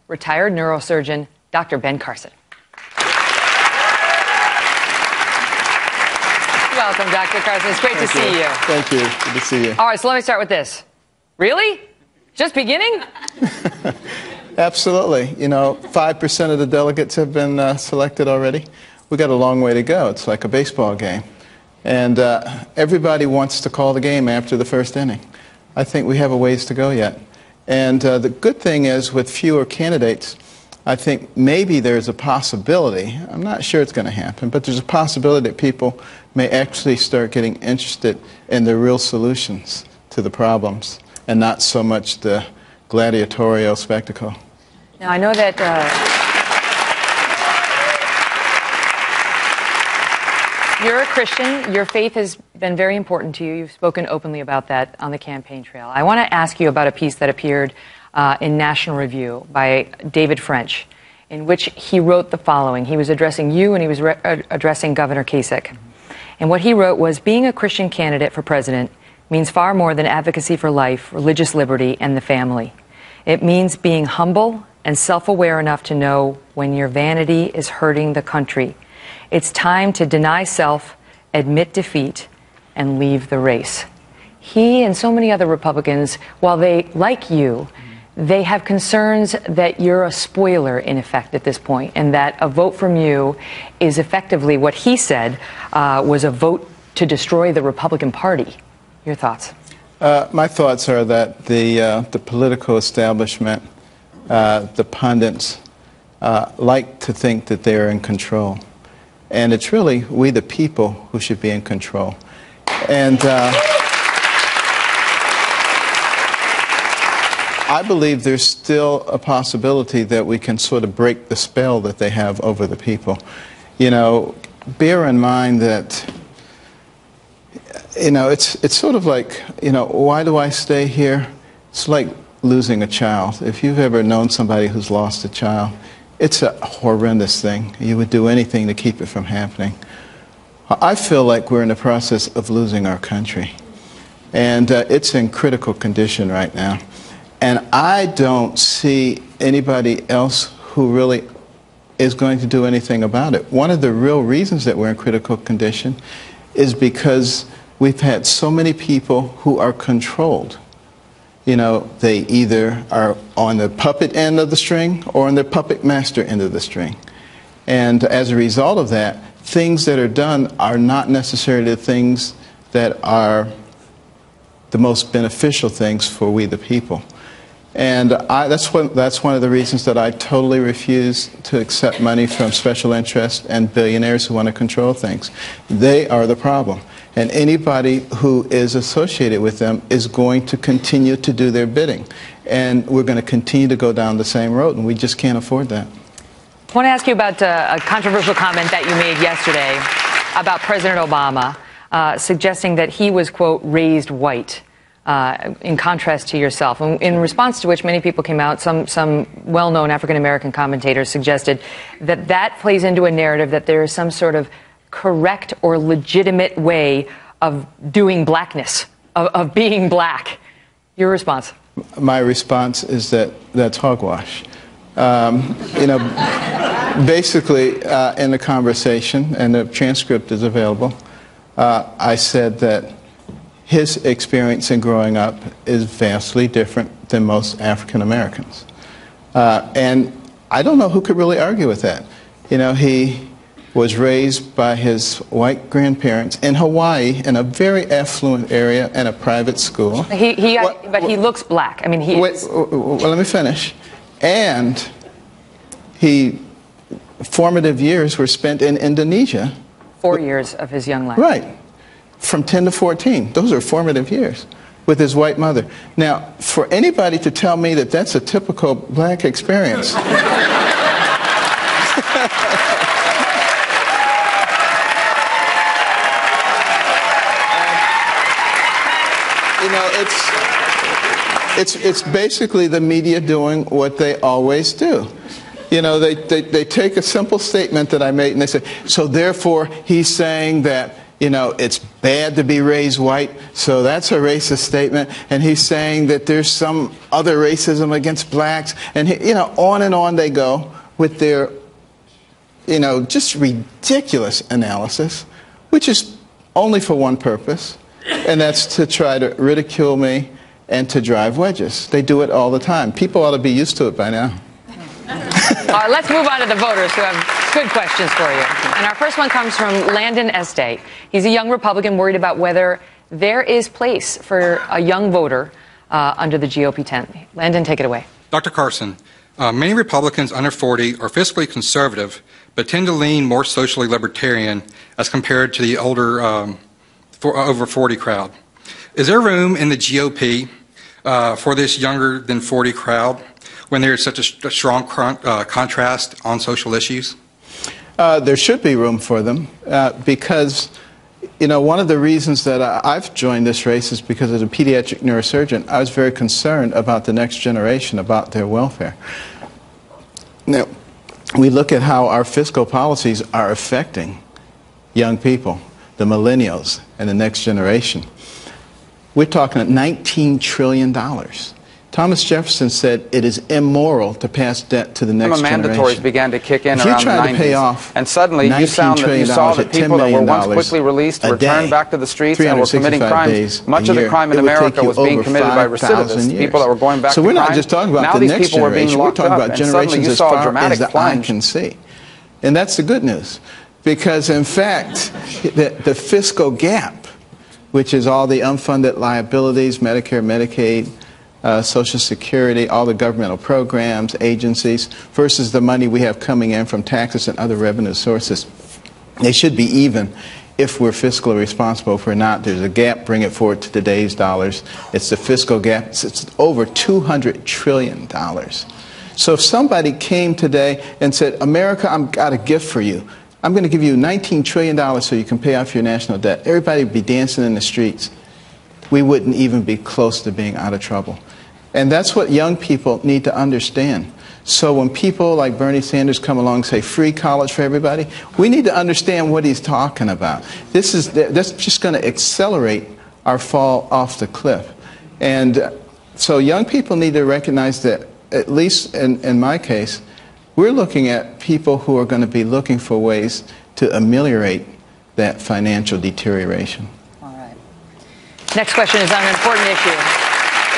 retired neurosurgeon, Dr. Ben Carson. Welcome, Dr. Carson. It's great to see you. Thank you. Good to see you. All right, so let me start with this. Really? Just beginning? Absolutely. You know, 5% of the delegates have been selected already. We got a long way to go. It's like a baseball game. And everybody wants to call the game after the first inning. I think we have a ways to go yet. And the good thing is, with fewer candidates, I think maybe there's a possibility, I'm not sure it's going to happen, but there's a possibility that people may actually start getting interested in the real solutions to the problems and not so much the gladiatorial spectacle. Now, I know that you're a Christian. Your faith has been very important to you. You've spoken openly about that on the campaign trail. I want to ask you about a piece that appeared in National Review by David French, in which he wrote the following. He was addressing you, and he was addressing Governor Kasich. And what he wrote was, being a Christian candidate for president means far more than advocacy for life, religious liberty, and the family. It means being humble and self-aware enough to know when your vanity is hurting the country. It's time to deny self, admit defeat, and leave the race. He and so many other Republicans, while they like you, they have concerns that you're a spoiler, in effect, at this point, and that a vote from you is effectively what he said was a vote to destroy the Republican Party. Your thoughts? My thoughts are that the political establishment, the pundits, like to think that they are in control. And it's really we, the people, who should be in control. And I believe there's still a possibility that we can sort of break the spell that they have over the people. You know, bear in mind that, you know, it's sort of like, you know, why do I stay here? It's like losing a child. If you've ever known somebody who's lost a child, it's a horrendous thing. You would do anything to keep it from happening. I feel like we're in the process of losing our country. And it's in critical condition right now. And I don't see anybody else who really is going to do anything about it. One of the real reasons that we're in critical condition is because we've had so many people who are controlled. You know, they either are on the puppet end of the string or on the puppet master end of the string. And as a result of that, things that are done are not necessarily the things that are the most beneficial things for we the people. And that's one of the reasons that I totally refuse to accept money from special interests and billionaires who want to control things. They are the problem. And anybody who is associated with them is going to continue to do their bidding. And we're going to continue to go down the same road, and we just can't afford that. I want to ask you about a controversial comment that you made yesterday about President Obama, suggesting that he was, quote, raised white, in contrast to yourself. And in response to which many people came out, some well-known African-American commentators suggested that that plays into a narrative that there is some sort of correct or legitimate way of doing blackness, of being black. Your response? My response is that that's hogwash. You know, basically, in the conversation, and the transcript is available, I said that his experience in growing up is vastly different than most African Americans. And I don't know who could really argue with that. You know, he was raised by his white grandparents in Hawaii in a very affluent area in a private school. But he looks black. I mean, well, let me finish. And formative years were spent in Indonesia. 4 years of his young life. Right. From 10 to 14. Those are formative years with his white mother. Now, for anybody to tell me that that's a typical black experience, you know, it's basically the media doing what they always do. You know, they take a simple statement that I made and they say, so therefore he's saying that you know, it's bad to be raised white, so that's a racist statement. And he's saying that there's some other racism against blacks. And, you know, on they go with their, you know, just ridiculous analysis, which is only for one purpose, and that's to try to ridicule me and to drive wedges. They do it all the time. People ought to be used to it by now. All right, let's move on to the voters who have good questions for you. And our first one comes from Landon Estate. He's a young Republican worried about whether there is place for a young voter under the GOP tent. Landon, take it away. Dr. Carson, many Republicans under 40 are fiscally conservative, but tend to lean more socially libertarian as compared to the older over 40 crowd. Is there room in the GOP for this younger than 40 crowd when there is such a strong contrast on social issues? There should be room for them because, you know, one of the reasons that I've joined this race is because as a pediatric neurosurgeon, I was very concerned about the next generation, about their welfare. Now, we look at how our fiscal policies are affecting young people, the millennials, and the next generation. We're talking at $19 trillion. Thomas Jefferson said it is immoral to pass debt to the next generation. Mandatories began to kick in if around the 90s. If you try to pay off and suddenly you saw that people that were once quickly released returned back to the streets and were committing crimes. Much of the crime in America was being committed by recidivists, people that were going back to crime. So we're not just talking about the next generation, we're talking about generations as far as the eye can see. And that's the good news. Because in fact, the fiscal gap, which is all the unfunded liabilities, Medicare, Medicaid, Social Security, all the governmental programs, agencies, versus the money we have coming in from taxes and other revenue sources. They should be even if we're fiscally responsible. If we're not, there's a gap. Bring it forward to today's dollars. It's the fiscal gap. It's over $200 trillion. So if somebody came today and said, America, I've got a gift for you. I'm going to give you $19 trillion so you can pay off your national debt. Everybody would be dancing in the streets. We wouldn't even be close to being out of trouble. And that's what young people need to understand. So when people like Bernie Sanders come along and say free college for everybody, we need to understand what he's talking about. That's just going to accelerate our fall off the cliff. And so young people need to recognize that, at least in my case, we're looking at people who are going to be looking for ways to ameliorate that financial deterioration. All right. Next question is on an important issue.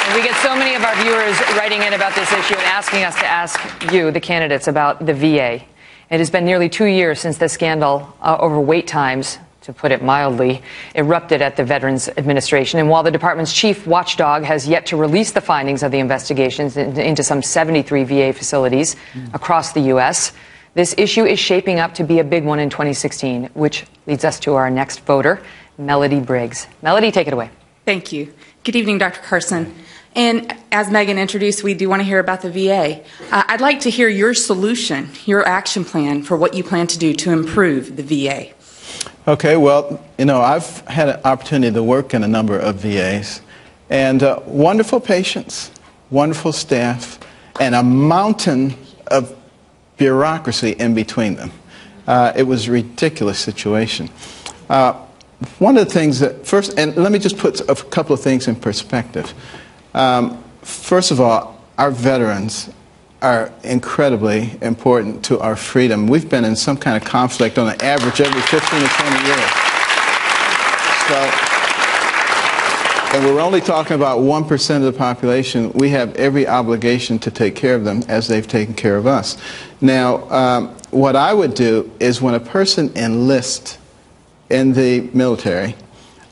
And we get so many of our viewers writing in about this issue and asking us to ask you, the candidates, about the VA. It has been nearly 2 years since the scandal over wait times, to put it mildly, erupted at the Veterans Administration. And while the department's chief watchdog has yet to release the findings of the investigations into some 73 VA facilities across the U.S., this issue is shaping up to be a big one in 2016, which leads us to our next voter, Melody Briggs. Melody, take it away. Thank you. Good evening, Dr. Carson. And as Megyn introduced, we do want to hear about the VA. I'd like to hear your solution, your action plan for what you plan to do to improve the VA. Okay, well, you know, I've had an opportunity to work in a number of VAs, and wonderful patients, wonderful staff, and a mountain of bureaucracy in between them. It was a ridiculous situation. One of the things that, first, and let me just put a couple of things in perspective. First of all, our veterans are incredibly important to our freedom. We've been in some kind of conflict on an average every 15 to 20 years. And we're only talking about 1% of the population. We have every obligation to take care of them as they've taken care of us. Now, what I would do is when a person enlists in the military,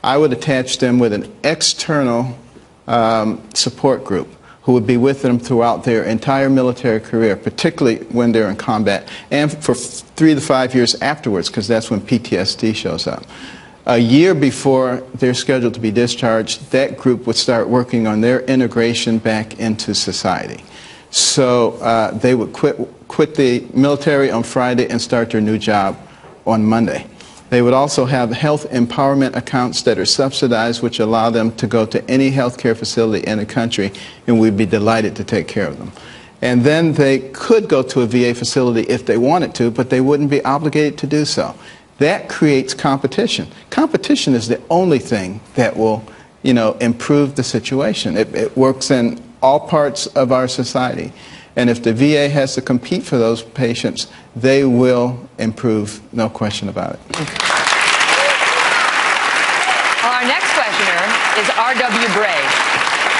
I would attach them with an external support group who would be with them throughout their entire military career, particularly when they're in combat, and for 3 to 5 years afterwards, because that's when PTSD shows up. A year before they're scheduled to be discharged, that group would start working on their integration back into society. So they would quit the military on Friday and start their new job on Monday. They would also have health empowerment accounts that are subsidized, which allow them to go to any health care facility in the country, and we'd be delighted to take care of them. And then they could go to a VA facility if they wanted to, but they wouldn't be obligated to do so. that creates competition. Competition is the only thing that will, improve the situation. It works in all parts of our society. And if the VA has to compete for those patients, they will improve, no question about it. Well, our next questioner is R.W. Bray.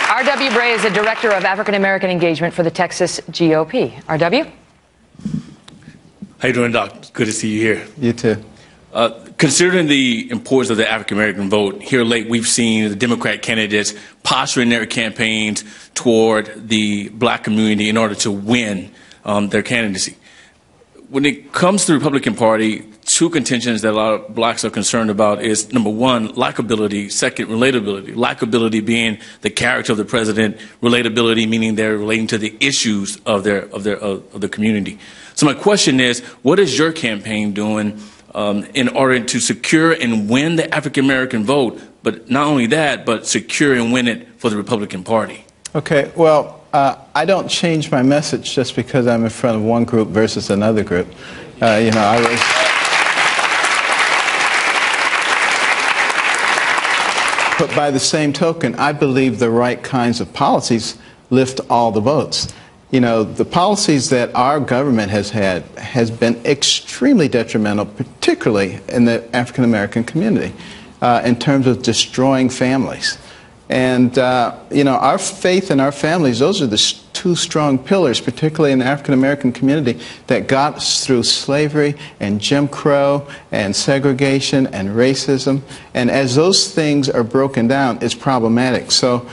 R.W. Bray is the Director of African American Engagement for the Texas GOP. R.W.? How you doing, Doc? Good to see you here. You too. Considering the importance of the African American vote, here late we've seen the Democrat candidates posturing their campaigns toward the black community in order to win their candidacy. When it comes to the Republican Party, two contentions that a lot of blacks are concerned about is, number one, likability, second, relatability. Likability being the character of the president, relatability meaning they're relating to the issues of the community. So my question is, what is your campaign doing in order to secure and win the African American vote, but not only that, but secure and win it for the Republican Party? Okay, well, I don't change my message just because I'm in front of one group versus another group. I was... But by the same token, I believe the right kinds of policies lift all the votes. The policies that our government has had has been extremely detrimental, particularly in the African American community, in terms of destroying families. And, our faith and our families, those are the two strong pillars, particularly in the African American community, that got us through slavery and Jim Crow and segregation and racism. And as those things are broken down, it's problematic. So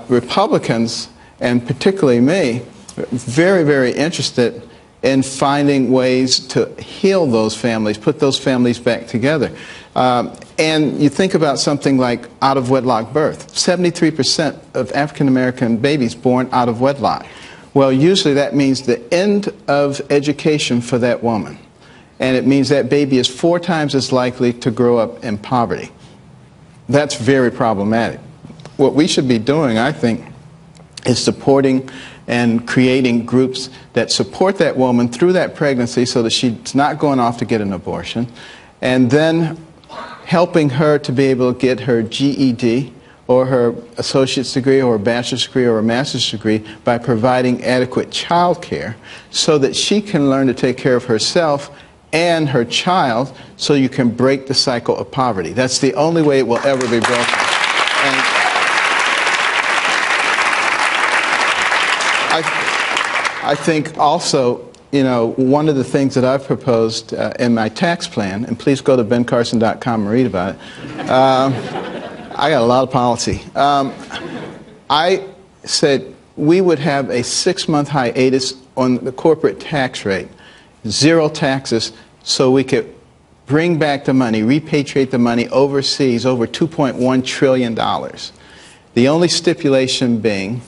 Republicans, and particularly me, very, very interested in finding ways to heal those families, put those families back together. And you think about something like out-of-wedlock birth. 73% of African-American babies born out of wedlock. Well, usually that means the end of education for that woman. And it means that baby is 4 times as likely to grow up in poverty. That's very problematic. What we should be doing, I think, is supporting and creating groups that support that woman through that pregnancy so that she's not going off to get an abortion, and then helping her to be able to get her GED or her associate's degree or a bachelor's degree or a master's degree by providing adequate child care so that she can learn to take care of herself and her child so you can break the cycle of poverty. That's the only way it will ever be broken. And I think also, one of the things that I've proposed in my tax plan, and please go to bencarson.com and read about it. I got a lot of policy. I said we would have a 6-month hiatus on the corporate tax rate, 0 taxes, so we could bring back the money, repatriate the money overseas, over $2.1 trillion. The only stipulation being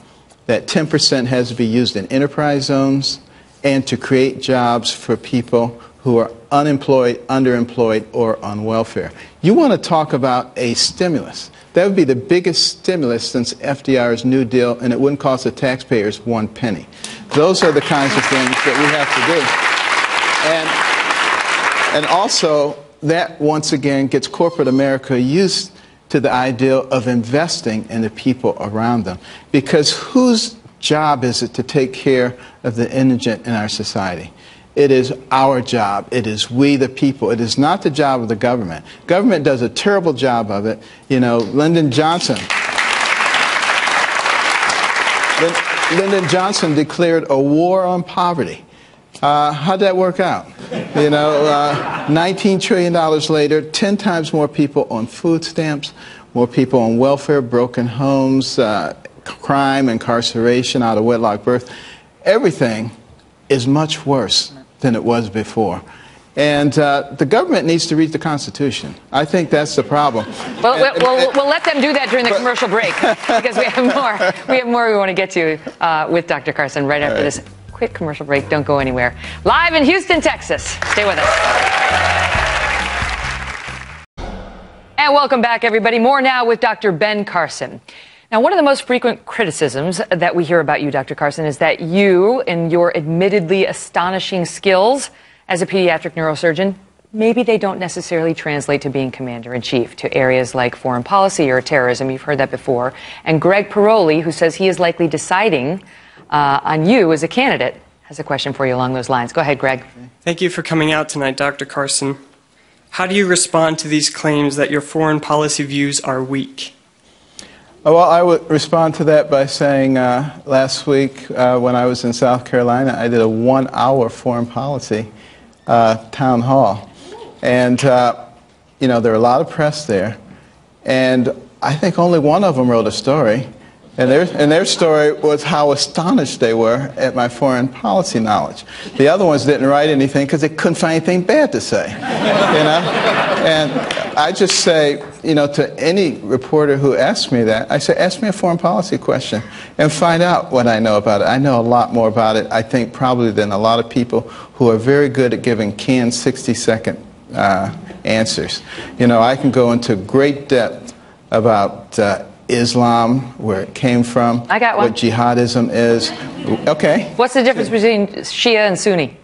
that 10% has to be used in enterprise zones and to create jobs for people who are unemployed, underemployed, or on welfare. You want to talk about a stimulus. That would be the biggest stimulus since FDR's New Deal, and it wouldn't cost the taxpayers 1 penny. Those are the kinds of things that we have to do. And also, that once again gets corporate America used to the idea of investing in the people around them. Because whose job is it to take care of the indigent in our society? It is our job. It is we, the people. It is not the job of the government. Government does a terrible job of it. Lyndon Johnson declared a war on poverty. How'd that work out? $19 trillion later, 10 times more people on food stamps, more people on welfare, broken homes, crime, incarceration, out-of-wedlock birth. Everything is much worse than it was before. And the government needs to read the Constitution. I think that's the problem. Well, we'll let them do that during the commercial break because we have more. We have more we want to get to with Dr. Carson right after this quick commercial break. Don't go anywhere. Live in Houston, Texas. Stay with us. And welcome back, everybody. More now with Dr. Ben Carson. Now, one of the most frequent criticisms that we hear about you, Dr. Carson, is that you, in your admittedly astonishing skills as a pediatric neurosurgeon, maybe they don't necessarily translate to being commander-in-chief, to areas like foreign policy or terrorism. You've heard that before. And Greg Paroli, who says he is likely deciding on you as a candidate, has a question for you along those lines. Go ahead, Greg. Thank you for coming out tonight, Dr. Carson. How do you respond to these claims that your foreign policy views are weak? Well, I would respond to that by saying last week when I was in South Carolina, I did a 1-hour foreign policy town hall. And, you know, there were a lot of press there. And I think only one of them wrote a story. And their story was how astonished they were at my foreign policy knowledge. The other ones didn't write anything because they couldn't find anything bad to say. You know? And I just say, you know, to any reporter who asks me that, I say, ask me a foreign policy question and find out what I know about it. I know a lot more about it, I think, probably than a lot of people who are very good at giving canned 60-second answers. You know, I can go into great depth about Islam, where it came from, I got one. what jihadism is. Okay. What's the difference between Shia and Sunni?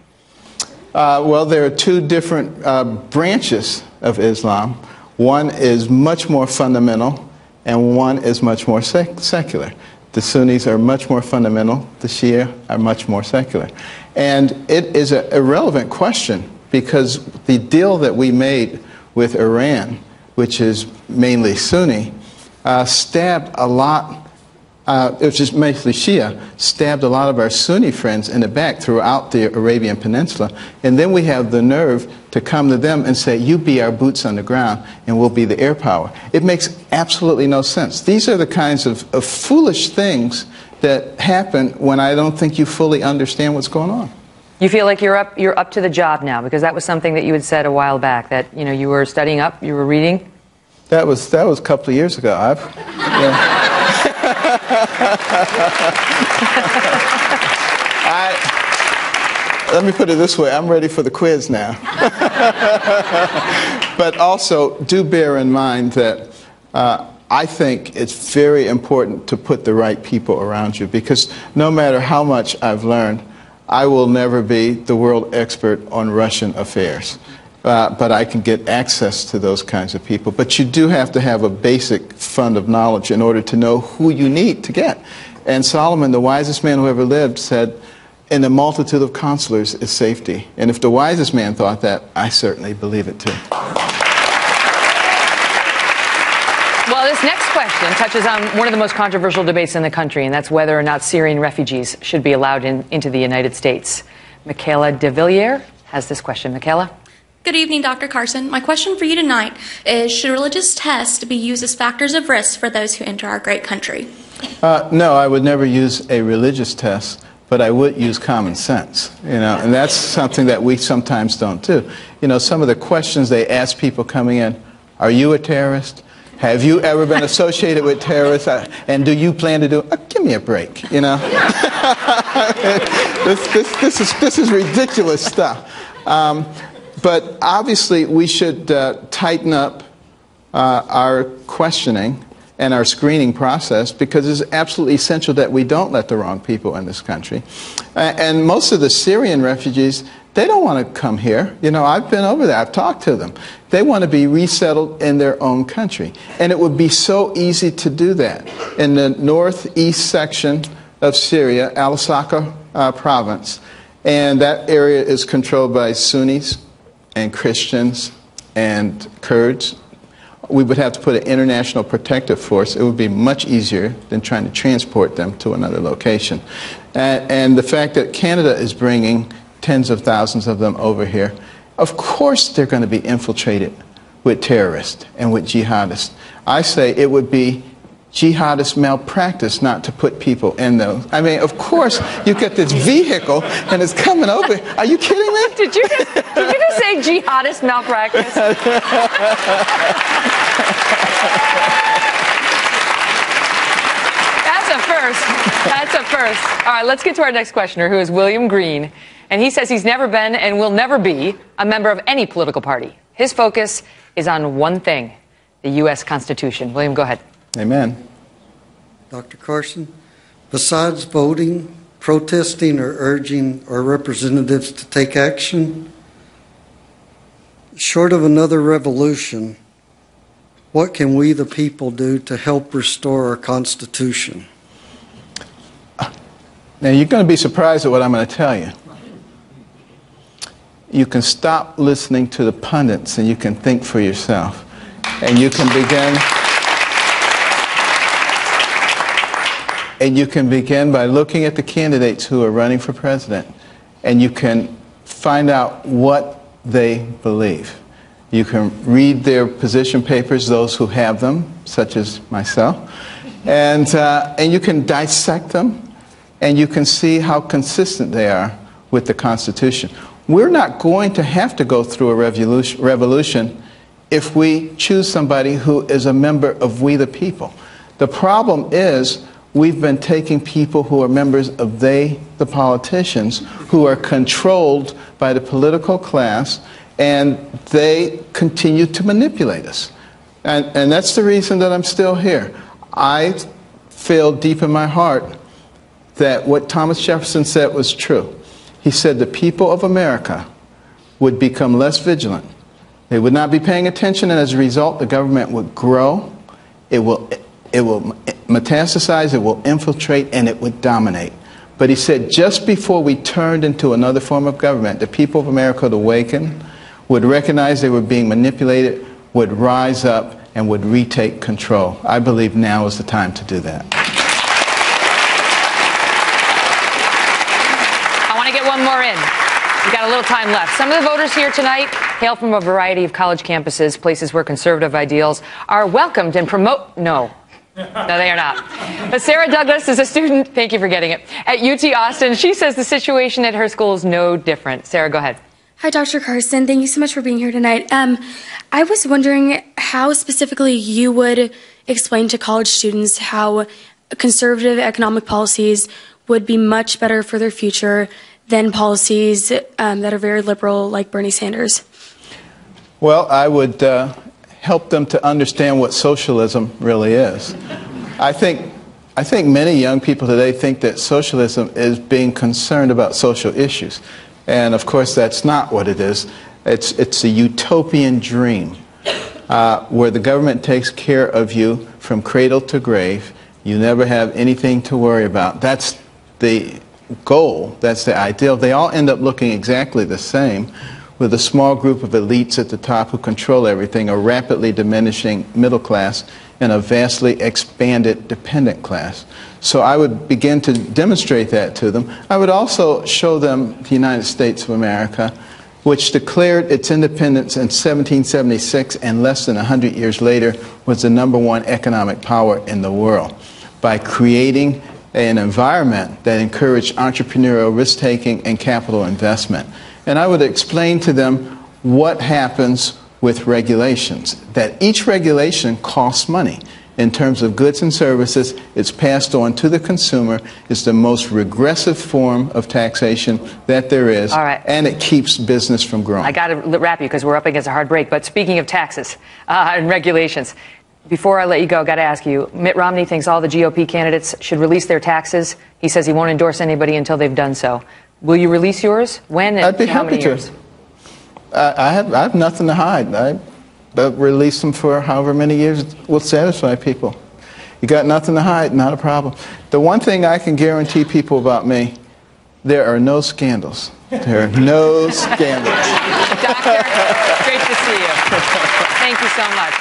Well, there are two different branches of Islam. One is much more fundamental, and one is much more secular. The Sunnis are much more fundamental. The Shia are much more secular. And it is an irrelevant question because the deal that we made with Iran, which is mainly Sunni, stabbed a lot, which is mostly Shia, stabbed a lot of our Sunni friends in the back throughout the Arabian Peninsula. And then we have the nerve to come to them and say, you be our boots on the ground and we'll be the air power. It makes absolutely no sense. These are the kinds of foolish things that happen when I don't think you fully understand what's going on. You feel like you're up to the job now, because that was something that you had said a while back, that, you know, you were studying up, you were reading. That was a couple of years ago. Let me put it this way. I'm ready for the quiz now. But also, do bear in mind that I think it's very important to put the right people around you, because no matter how much I've learned, I will never be the world expert on Russian affairs. But I can get access to those kinds of people. But you do have to have a basic fund of knowledge in order to know who you need to get. And Solomon, the wisest man who ever lived, said, in the multitude of counselors is safety. And if the wisest man thought that, I certainly believe it too. Well, this next question touches on one of the most controversial debates in the country, and that's whether or not Syrian refugees should be allowed into the United States. Michaela de Villiers has this question. Michaela? Good evening, Dr. Carson. My question for you tonight is, should religious tests be used as factors of risk for those who enter our great country? No, I would never use a religious test, but I would use common sense, you know, and that's something that we sometimes don't do. You know, some of the questions they ask people coming in, are you a terrorist? Have you ever been associated with terrorists? And do you plan to do it? Give me a break, you know. This is ridiculous stuff. But obviously, we should tighten up our questioning and our screening process, because it's absolutely essential that we don't let the wrong people in this country. And most of the Syrian refugees, they don't want to come here. You know, I've been over there. I've talked to them. They want to be resettled in their own country. And it would be so easy to do that. In the northeast section of Syria, Al-Aqsa province, and that area is controlled by Sunnis and Christians and Kurds. We would have to put an international protective force. It would be much easier than trying to transport them to another location. And the fact that Canada is bringing tens of thousands of them over here, of course they're going to be infiltrated with terrorists and with jihadists. I say it would be jihadist malpractice not to put people in those. I mean, of course, you get this vehicle and it's coming over. Are you kidding me? Did you just say jihadist malpractice? That's a first. That's a first. All right, let's get to our next questioner, who is William Green. And he says he's never been and will never be a member of any political party. His focus is on one thing, the U.S. Constitution. William, go ahead. Amen. Dr. Carson, besides voting, protesting, or urging our representatives to take action, short of another revolution, what can we, the people, do to help restore our Constitution? Now, you're going to be surprised at what I'm going to tell you. You can stop listening to the pundits and you can think for yourself. And you can begin by looking at the candidates who are running for president, and you can find out what they believe. You can read their position papers, those who have them, such as myself, and you can dissect them, and you can see how consistent they are with the Constitution. We're not going to have to go through a revolution if we choose somebody who is a member of We the People. The problem is we've been taking people who are members of the politicians, who are controlled by the political class, and they continue to manipulate us. And that's the reason that I'm still here. I feel deep in my heart that what Thomas Jefferson said was true. He said the people of America would become less vigilant. They would not be paying attention, and as a result, the government would grow, it will metastasize, it will infiltrate, and it would dominate. But he said just before we turned into another form of government, the people of America would awaken, would recognize they were being manipulated, would rise up, and would retake control. I believe now is the time to do that. I want to get one more in. We've got a little time left. Some of the voters here tonight hail from a variety of college campuses, places where conservative ideals are welcomed and No, they are not. But Sarah Douglas is a student, thank you for getting it, at UT Austin. She says the situation at her school is no different. Sarah, go ahead. Hi, Dr. Carson. Thank you so much for being here tonight. I was wondering how specifically you would explain to college students how conservative economic policies would be much better for their future than policies that are very liberal, like Bernie Sanders. Well, I would help them to understand what socialism really is. I think many young people today think that socialism is being concerned about social issues. And of course, that's not what it is. It's a utopian dream where the government takes care of you from cradle to grave. You never have anything to worry about. That's the goal. That's the ideal. They all end up looking exactly the same, with a small group of elites at the top who control everything, a rapidly diminishing middle class, and a vastly expanded dependent class. So I would begin to demonstrate that to them. I would also show them the United States of America, which declared its independence in 1776 and less than 100 years later was the #1 economic power in the world by creating an environment that encouraged entrepreneurial risk-taking and capital investment. And I would explain to them what happens with regulations, that each regulation costs money. In terms of goods and services, it's passed on to the consumer. It's the most regressive form of taxation that there is, all right, and it keeps business from growing. I got to wrap you because we're up against a hard break. But speaking of taxes and regulations, before I let you go, I've got to ask you, Mitt Romney thinks all the GOP candidates should release their taxes. He says he won't endorse anybody until they've done so. Will you release yours? When and I'd be how happy many to. years? I have nothing to hide. But release them for however many years will satisfy people. You got nothing to hide, not a problem. The one thing I can guarantee people about me, there are no scandals. There are no scandals. Doctor, great to see you. Thank you so much.